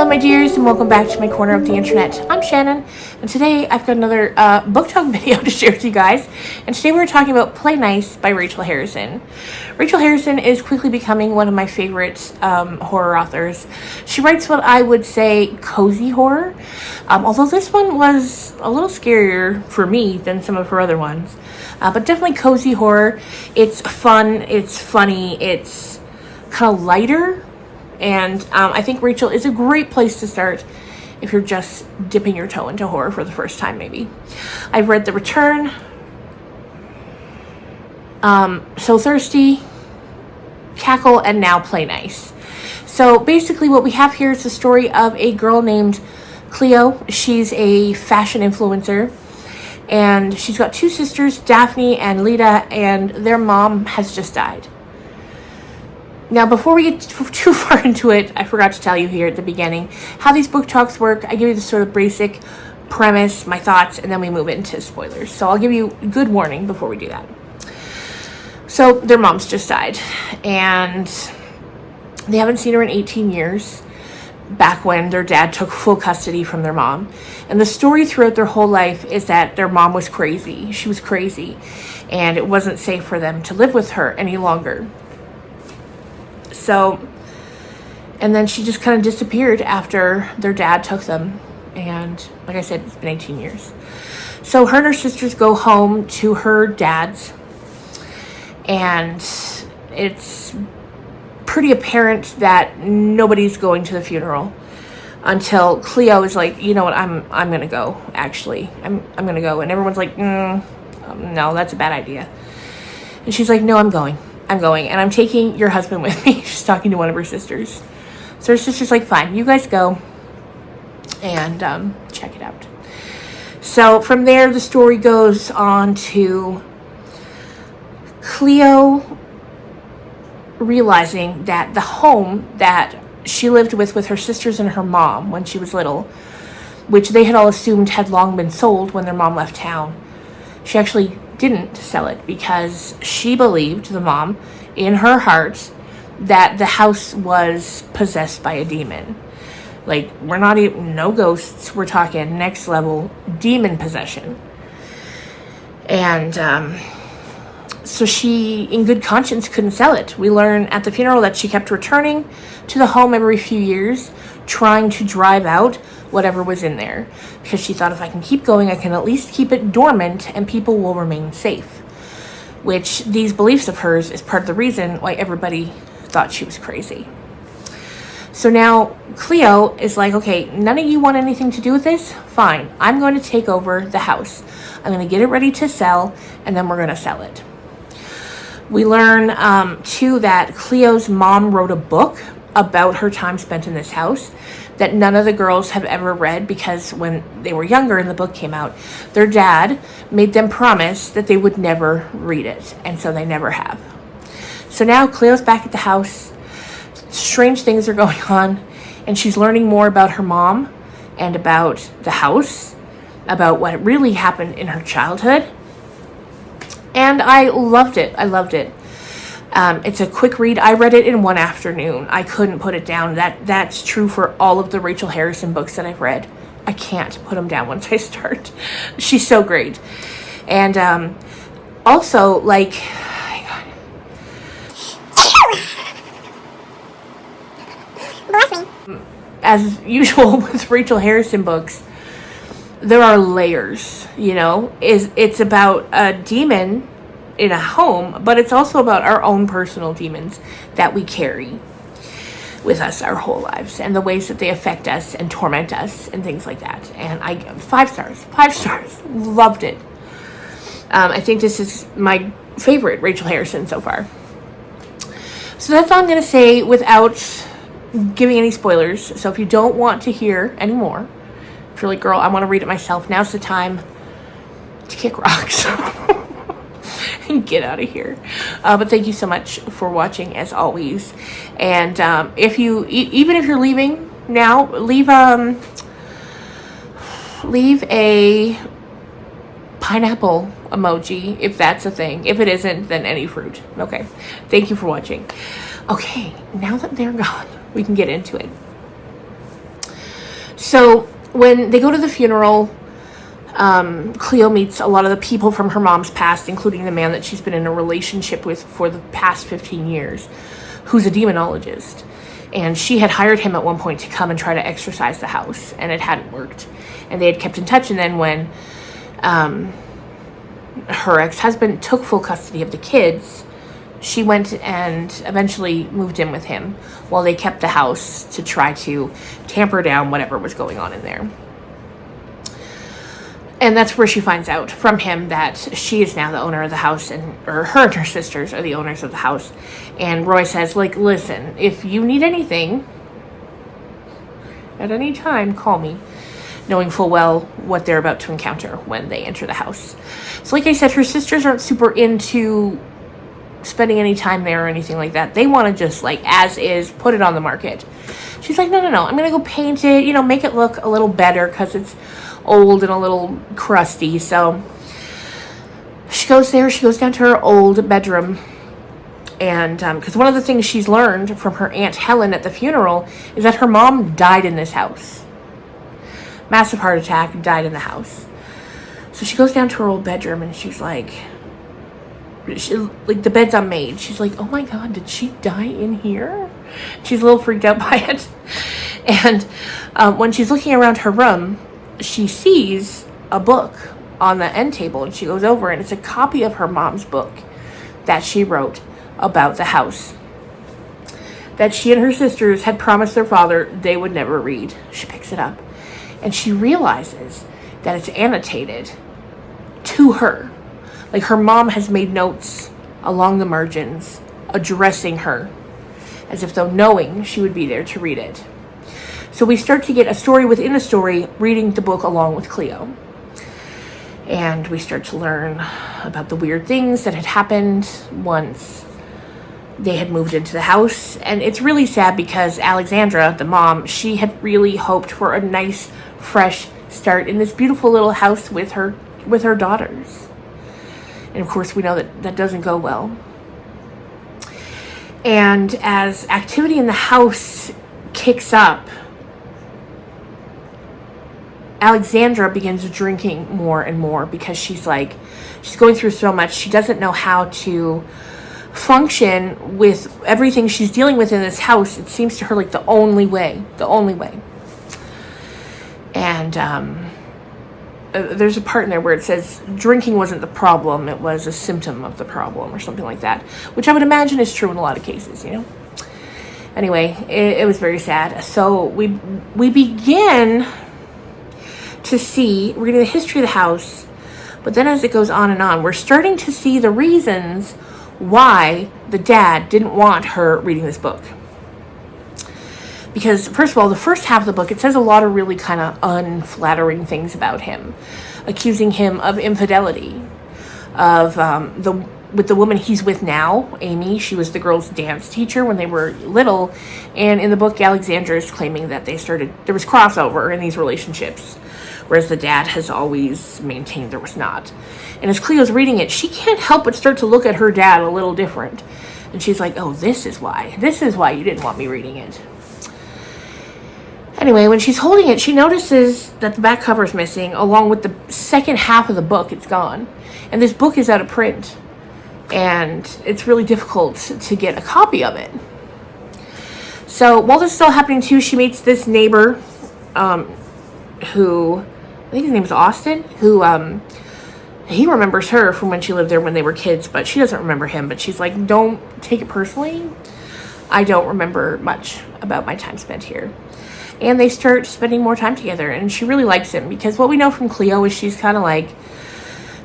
Hello my dears, and welcome back to my corner of the internet. I'm Shannon, and today I've got another book talk video to share with you guys. And today we're talking about Play Nice by Rachel Harrison. Rachel Harrison is quickly becoming one of my favorite horror authors. She writes what I would say cozy horror, although this one was a little scarier for me than some of her other ones. But definitely cozy horror. It's fun, it's funny, it's kind of lighter. And I think Rachel is a great place to start if you're just dipping your toe into horror for the first time, maybe. I've read The Return, So Thirsty, Cackle, and now Play Nice. So basically what we have here is the story of a girl named Cleo. She's a fashion influencer, and she's got two sisters, Daphne and Lita, and their mom has just died. Now, before we get too far into it, I forgot to tell you here at the beginning how these book talks work. I give you the sort of basic premise, my thoughts, and then we move into spoilers. So I'll give you a good warning before we do that. So their mom's just died, and they haven't seen her in 18 years, back when their dad took full custody from their mom. And the story throughout their whole life is that their mom was crazy. She was crazy, and it wasn't safe for them to live with her any longer. So, and then she just kind of disappeared after their dad took them. And like I said, it's been 18 years. So her and her sisters go home to her dad's. And it's pretty apparent that nobody's going to the funeral until Cleo is like, you know what, I'm going to go, actually. I'm going to go. And everyone's like, no, that's a bad idea. And she's like, no, I'm going, and I'm taking your husband with me. She's talking to one of her sisters. So her sister's like, fine, you guys go and check it out. So from there, the story goes on to Cleo realizing that the home that she lived with her sisters and her mom when she was little, which they had all assumed had long been sold when their mom left town, she actually didn't sell it because she believed, the mom, in her heart, that the house was possessed by a demon. Like, we're not even, no ghosts, we're talking next level demon possession. And so she, in good conscience, couldn't sell it. We learn at the funeral that she kept returning to the home every few years, trying to drive out whatever was in there, because she thought, if I can keep going, I can at least keep it dormant and people will remain safe. Which, these beliefs of hers is part of the reason why everybody thought she was crazy. So now Cleo is like, okay, none of you want anything to do with this? Fine, I'm going to take over the house. I'm going to get it ready to sell, and then we're going to sell it. We learn, too, that Cleo's mom wrote a book about her time spent in this house that none of the girls have ever read, because when they were younger and the book came out, their dad made them promise that they would never read it, and so they never have. So now Cleo's back at the house. Strange things are going on, and she's learning more about her mom and about the house, about what really happened in her childhood. And I loved it. It's a quick read. I read it in one afternoon. I couldn't put it down. That's true for all of the Rachel Harrison books that I've read. I can't put them down once I start. She's so great. And also, like, hang on. As usual with Rachel Harrison books, there are layers, you know. It's about a demon in a home, but it's also about our own personal demons that we carry with us our whole lives, and the ways that they affect us and torment us and things like that. And I 5 stars, loved it. I think this is my favorite Rachel Harrison so far. So that's all I'm going to say without giving any spoilers. So if you don't want to hear any more, if you're like, girl, I want to read it myself, now's the time to kick rocks and get out of here. But thank you so much for watching, as always. And if you, even if you're leaving now, leave a pineapple emoji if that's a thing. If it isn't, then any fruit. Okay, thank you for watching. Okay, now that they're gone, we can get into it. So when they go to the funeral, Cleo meets a lot of the people from her mom's past, including the man that she's been in a relationship with for the past 15 years, who's a demonologist. And she had hired him at one point to come and try to exorcise the house, and it hadn't worked. And they had kept in touch, and then when her ex-husband took full custody of the kids, she went and eventually moved in with him while they kept the house to try to tamper down whatever was going on in there. And that's where she finds out from him that she is now the owner of the house, or her and her sisters are the owners of the house. And Roy says, like, listen, if you need anything at any time, call me, knowing full well what they're about to encounter when they enter the house. So like I said, her sisters aren't super into spending any time there or anything like that. They want to just, like, as is, put it on the market. She's like, no, I'm going to go paint it, make it look a little better because it's old and a little crusty. So she goes there, she goes down to her old bedroom, and because one of the things she's learned from her Aunt Helen at the funeral is that her mom died in this house. Massive heart attack, died in the house. So she goes down to her old bedroom and she's like, the bed's unmade. She's like, oh my God, did she die in here? She's a little freaked out by it. And when she's looking around her room, she sees a book on the end table, and she goes over, and it's a copy of her mom's book that she wrote about the house that she and her sisters had promised their father they would never read. She picks it up, and she realizes that it's annotated to her. Like, her mom has made notes along the margins addressing her, as if though knowing she would be there to read it. So we start to get a story within a story, reading the book along with Cleo. And we start to learn about the weird things that had happened once they had moved into the house. And it's really sad because Alexandra, the mom, she had really hoped for a nice, fresh start in this beautiful little house with her daughters. And of course, we know that that doesn't go well. And as activity in the house kicks up, Alexandra begins drinking more and more because she's going through so much. She doesn't know how to function with everything she's dealing with in this house. It seems to her like the only way. And there's a part in there where it says drinking wasn't the problem, it was a symptom of the problem or something like that, which I would imagine is true in a lot of cases, Anyway, it was very sad. So we begin to see, reading the history of the house, but then as it goes on, we're starting to see the reasons why the dad didn't want her reading this book. Because, first of all, the first half of the book, it says a lot of really kind of unflattering things about him, accusing him of infidelity, of with the woman he's with now, Amy. She was the girl's dance teacher when they were little, and in the book, Alexandra is claiming that there was crossover in these relationships, whereas the dad has always maintained there was not. And as Cleo's reading it, she can't help but start to look at her dad a little different. And she's like, oh, this is why you didn't want me reading it. Anyway, when she's holding it, she notices that the back cover is missing, along with the second half of the book. It's gone. And this book is out of print. And it's really difficult to get a copy of it. So while this is all happening too, she meets this neighbor, who, I think his name is Austin, who, he remembers her from when she lived there when they were kids, but she doesn't remember him. But she's like, don't take it personally. I don't remember much about my time spent here. And they start spending more time together, and she really likes him, because what we know from Cleo is she's kind of like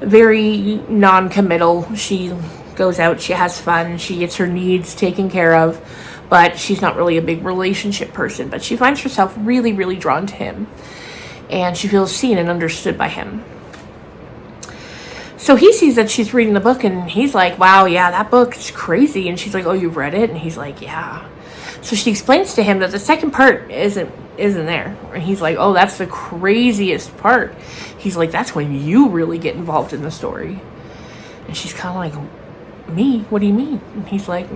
very non-committal. She goes out, she has fun, she gets her needs taken care of, but she's not really a big relationship person. But she finds herself really, really drawn to him, and she feels seen and understood by him. So he sees that she's reading the book, and he's like, wow, yeah, that book's crazy. And she's like, oh, you've read it? And he's like, yeah. So she explains to him that the second part isn't there. And he's like, oh, that's the craziest part. He's like, that's when you really get involved in the story. And she's kind of like, me? What do you mean? And he's like,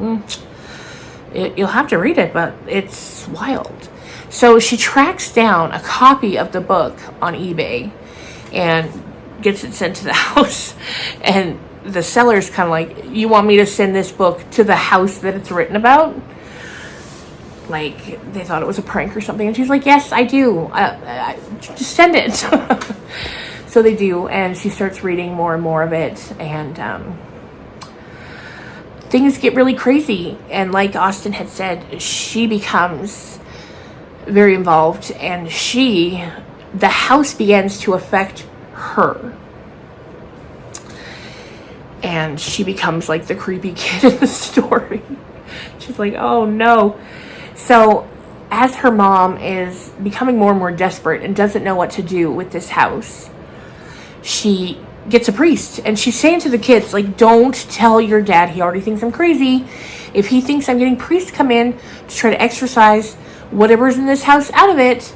you'll have to read it, but it's wild. So she tracks down a copy of the book on eBay and gets it sent to the house. And the seller's kind of like, you want me to send this book to the house that it's written about? Like, they thought it was a prank or something. And she's like, yes, I do. Just send it. So they do. And she starts reading more and more of it. And things get really crazy. And like Austen had said, she becomes very involved. And the house begins to affect her. And she becomes like the creepy kid in the story. She's like, oh no. So as her mom is becoming more and more desperate and doesn't know what to do with this house, she gets a priest. And she's saying to the kids, like, don't tell your dad. He already thinks I'm crazy. If he thinks I'm getting priests come in to try to exorcise whatever's in this house out of it,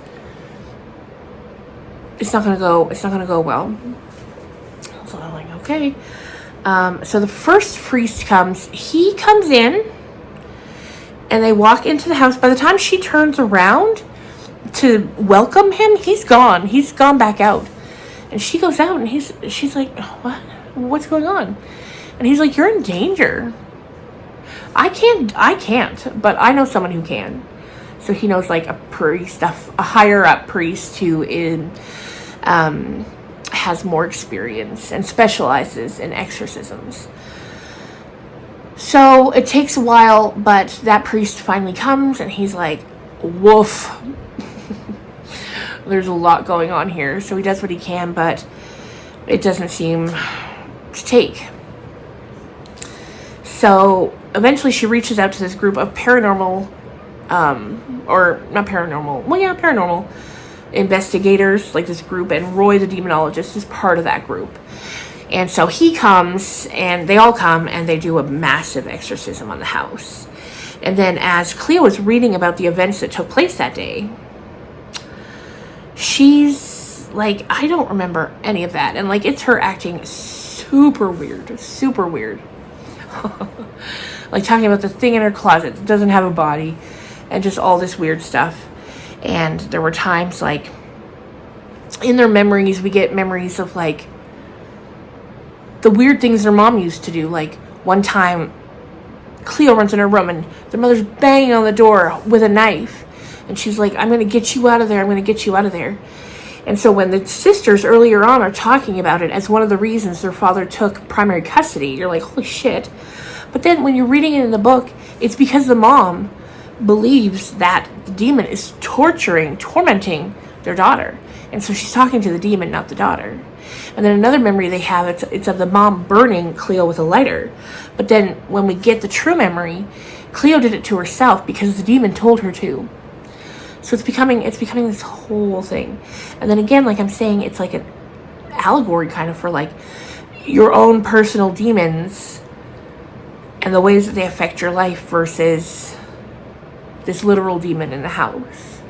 it's not gonna go well. So I'm like, okay. So the first priest comes. He comes in, and they walk into the house. By the time she turns around to welcome him, he's gone. He's gone back out. And she goes out, and she's like, what? What's going on? And he's like, you're in danger. I can't, but I know someone who can. So he knows like a priest, a higher up priest who has more experience and specializes in exorcisms. So it takes a while, but that priest finally comes, and he's like, woof. There's a lot going on here. So he does what he can, but it doesn't seem to take. So eventually she reaches out to this group of paranormal investigators, like this group, and Roy the demonologist is part of that group. And so he comes, and they all come, and they do a massive exorcism on the house. And then as Cleo is reading about the events that took place that day, she's like, I don't remember any of that. And like, it's her acting super weird. Like talking about the thing in her closet that doesn't have a body, and just all this weird stuff. And there were times, like, in their memories, we get memories of, like, the weird things their mom used to do. Like, one time, Cleo runs in her room, and their mother's banging on the door with a knife. And she's like, I'm going to get you out of there. I'm going to get you out of there. And so when the sisters earlier on are talking about it as one of the reasons their father took primary custody, you're like, holy shit. But then when you're reading it in the book, it's because the mom believes that the demon is tormenting their daughter. And so she's talking to the demon, not the daughter. And then another memory they have, it's of the mom burning Cleo with a lighter. But then when we get the true memory, Cleo did it to herself because the demon told her to. So it's becoming this whole thing. And then again, like I'm saying, it's like an allegory kind of for like your own personal demons and the ways that they affect your life versus this literal demon in the house.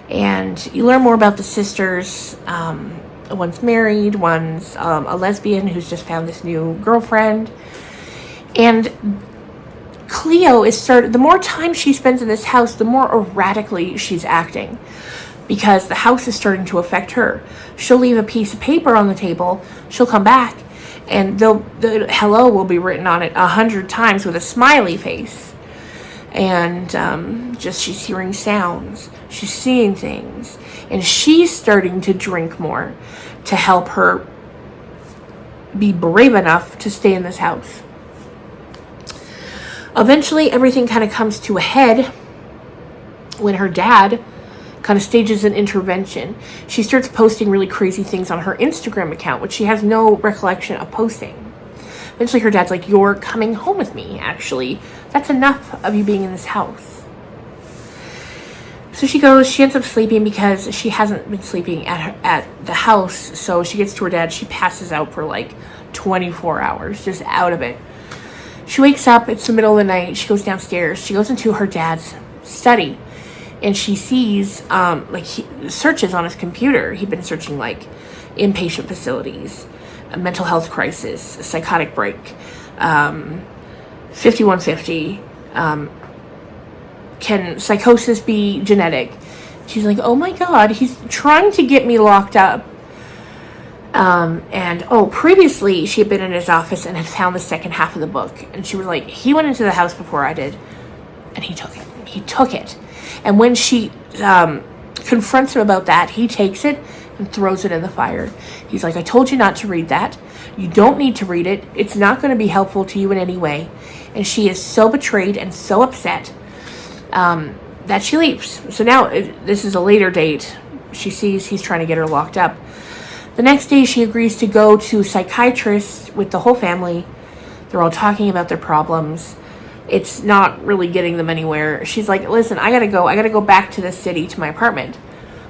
And you learn more about the sisters. One's married, one's a lesbian who's just found this new girlfriend. And Cleo the more time she spends in this house, the more erratically she's acting, because the house is starting to affect her. She'll leave a piece of paper on the table, she'll come back, and the hello will be written on it 100 times with a smiley face. And just she's hearing sounds, she's seeing things, and she's starting to drink more to help her be brave enough to stay in this house. Eventually, everything kind of comes to a head when her dad kind of stages an intervention. She starts posting really crazy things on her Instagram account, which she has no recollection of posting. Eventually, her dad's like, you're coming home with me, actually. That's enough of you being in this house. So she ends up sleeping because she hasn't been sleeping at the house. So she gets to her dad, she passes out for like 24 hours, just out of it. She wakes up, it's the middle of the night, she goes downstairs, she goes into her dad's study, and she sees, he searches on his computer. He'd been searching, like, inpatient facilities, a mental health crisis, a psychotic break, 5150, can psychosis be genetic? She's like, oh my God, he's trying to get me locked up. Previously she had been in his office and had found the second half of the book. And she was like, he went into the house before I did. And he took it. He took it. And when she confronts him about that, he takes it and throws it in the fire. He's like, I told you not to read that. You don't need to read it. It's not going to be helpful to you in any way. And she is so betrayed and so upset that she leaves. So now, this is a later date. She sees he's trying to get her locked up. The next day, she agrees to go to a psychiatrist with the whole family. They're all talking about their problems. It's not really getting them anywhere. She's like, listen, I gotta go back to the city, to my apartment.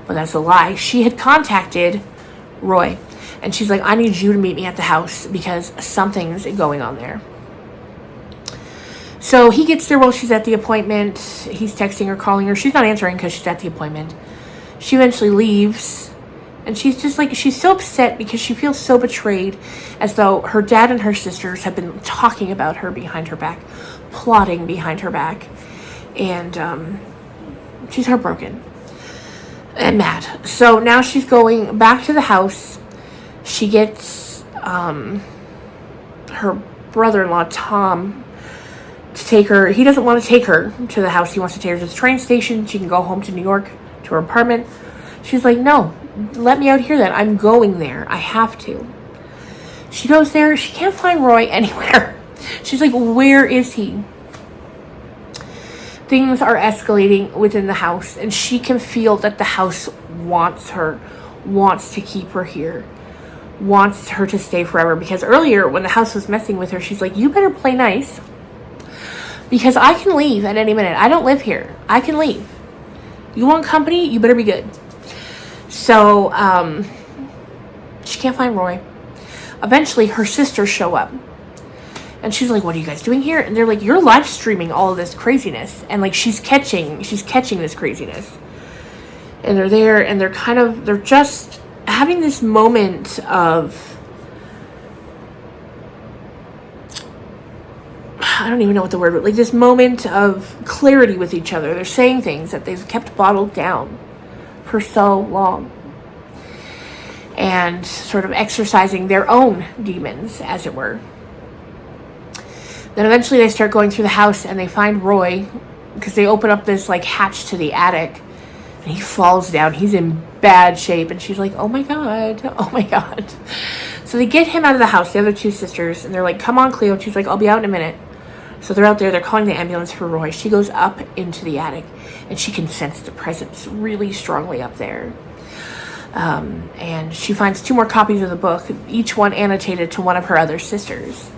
But that's a lie. She had contacted Roy. And she's like, I need you to meet me at the house because something's going on there. So he gets there while she's at the appointment. He's texting her, calling her. She's not answering because she's at the appointment. She eventually leaves. And she's just like, she's so upset because she feels so betrayed, as though her dad and her sisters have been talking about her behind her back, plotting behind her back. And she's heartbroken and mad. So now she's going back to the house. She gets her brother-in-law, Tom, to take her. He doesn't want to take her to the house. He wants to take her to the train station. She can go home to New York, to her apartment. She's like, no, let me out here then. I'm going there. I have to. She goes there. She can't find Roy anywhere. She's like, where is he? Things are escalating within the house, and she can feel that the house wants her, wants to keep her here, wants her to stay forever. Because earlier, when the house was messing with her, she's like, you better play nice, because I can leave at any minute. I don't live here. I can leave. You want company? You better be good. So, she can't find Roy. Eventually, her sisters show up. And she's like, what are you guys doing here? And they're like, you're live streaming all of this craziness. And like, she's catching this craziness. And they're there, and they're just having this moment of, I don't even know what the word, but like this moment of clarity with each other. They're saying things that they've kept bottled down for so long, and sort of exercising their own demons, as it were. Then eventually they start going through the house, and they find Roy, because they open up this like hatch to the attic, and he falls down. He's in bad shape, and she's like, oh my God, oh my God. So they get him out of the house, the other two sisters, and they're like, come on, Cleo. And she's like, I'll be out in a minute. So they're out there, they're calling the ambulance for Roy. She goes up into the attic, and she can sense the presence really strongly up there. And she finds 2 more copies of the book, each one annotated to one of her other sisters.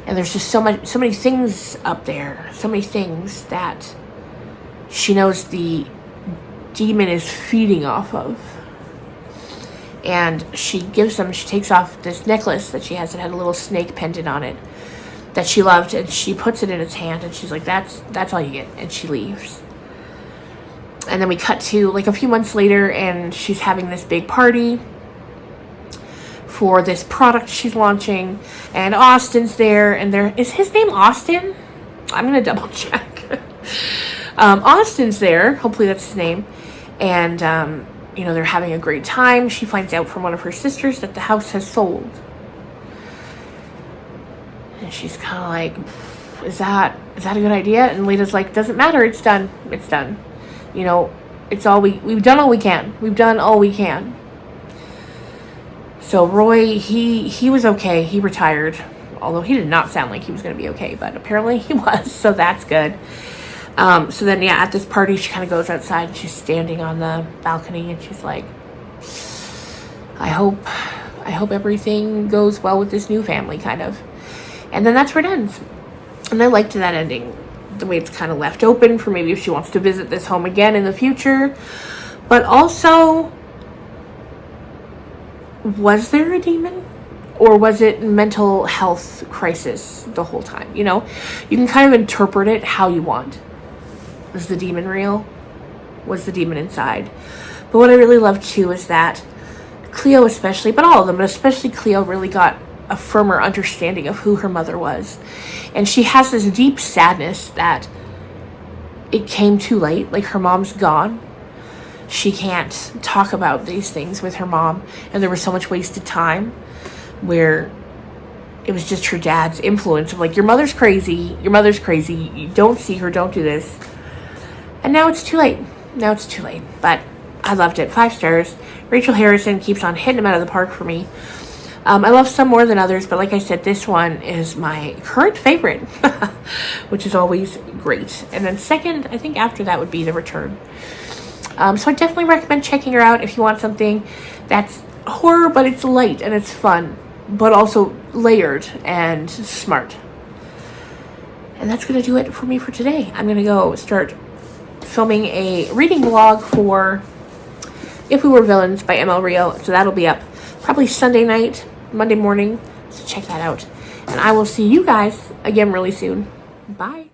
And there's just so many things up there, so many things that she knows the demon is feeding off of. And she takes off this necklace that she has that had a little snake pendant on it that she loved, and she puts it in its hand, and she's like, that's all you get. And she leaves. And then we cut to like a few months later, and she's having this big party for this product she's launching, and Austin's there, and is his name Austin? I'm gonna double check. Austin's there, hopefully that's his name, and they're having a great time. She finds out from one of her sisters that the house has sold. And she's kind of like, is that a good idea? And Lita's like, doesn't matter, it's done. It's done. It's all we've done all we can. We've done all we can. So Roy, he was okay. He retired, although he did not sound like he was going to be okay, but apparently he was, so that's good. So then, at this party, she kind of goes outside, and she's standing on the balcony, and she's like, I hope everything goes well with this new family, kind of. And then that's where it ends. And I liked that ending, the way it's kind of left open for maybe if she wants to visit this home again in the future. But also, was there a demon? Or was it mental health crisis the whole time? You can kind of interpret it how you want. Was the demon real? Was the demon inside? But what I really loved too is that Cleo especially, but all of them, but especially Cleo, really got a firmer understanding of who her mother was. And she has this deep sadness that it came too late. Like, her mom's gone. She can't talk about these things with her mom, and there was so much wasted time where it was just her dad's influence of like, your mother's crazy, you don't see her, don't do this. And now it's too late. But I loved it. 5 stars. Rachel Harrison keeps on hitting them out of the park for me. I love some more than others, but like I said, this one is my current favorite, which is always great. And then second, I think after that would be The Return. So I definitely recommend checking her out if you want something that's horror, but it's light and it's fun, but also layered and smart. And that's going to do it for me for today. I'm going to go start filming a reading vlog for If We Were Villains by ML Rio. So that'll be up probably Sunday night, Monday morning. So check that out. And I will see you guys again really soon. Bye.